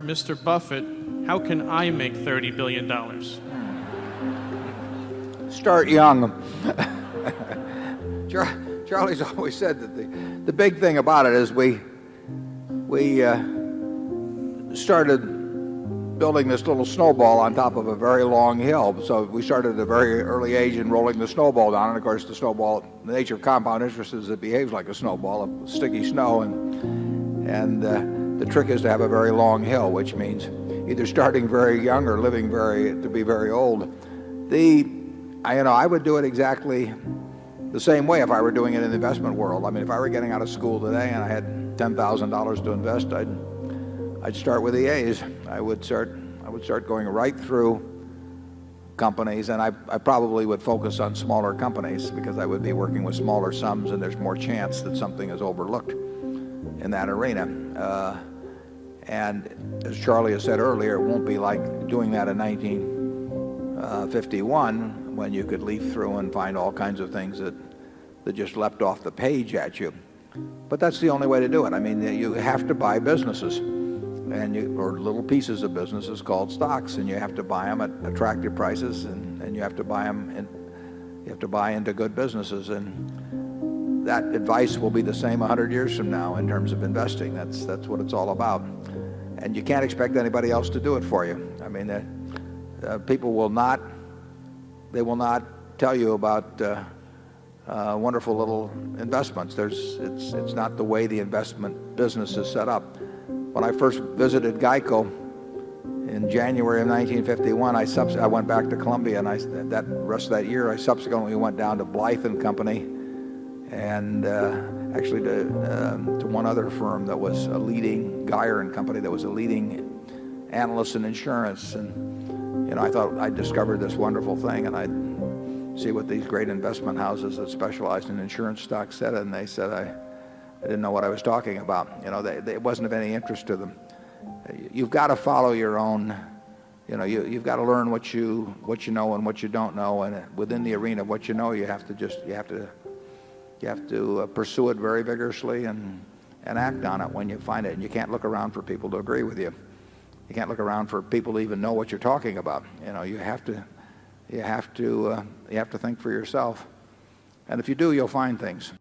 Mr. Buffett, how can I make $30 billion? Start young. Charlie's always said that the big thing about it is we started building this little snowball on top of a very long hill. So we started at a very early age in rolling the snowball down. And of course, the snowball, the nature of compound interest is it behaves like a snowball of sticky snow. And the trick is to have a very long hill, which means either starting very young or living to be very old. I would do it exactly the same way if I were doing it in the investment world. I mean, if I were getting out of school today and I had $10,000 to invest, I'd start with the A's. I would start going right through companies, and I probably would focus on smaller companies because I would be working with smaller sums, and there's more chance that something is overlooked in that arena. And as Charlie has said earlier, it won't be like doing that in 1951 when you could leaf through and find all kinds of things that just leapt off the page at you. But that's the only way to do it. I mean, you have to buy businesses, or little pieces of businesses called stocks, and you have to buy them at attractive prices, and you have to buy them, and you have to buy into good businesses. And that advice will be the same 100 years from now in terms of investing. That's what it's all about. And you can't expect anybody else to do it for you. I mean, people will not tell you about wonderful little investments. It's not the way the investment business is set up. When I first visited Geico in January of 1951, I went back to Columbia, and that rest of that year I subsequently went down to Blythe and Company, and actually to one other firm that was a leading, Geyer and Company, that was a leading analyst in insurance. And I thought I'd discovered this wonderful thing, and I'd see what these great investment houses that specialized in insurance stocks said, and they said I didn't know what I was talking about. It wasn't of any interest to them. You've got to follow your own. You've got to learn what you know and what you don't know, and within the arena of what you know, you have to pursue it very vigorously and act on it when you find it. And you can't look around for people to agree with you. You can't look around for people to even know what you're talking about. You have to think for yourself. And if you do, you'll find things.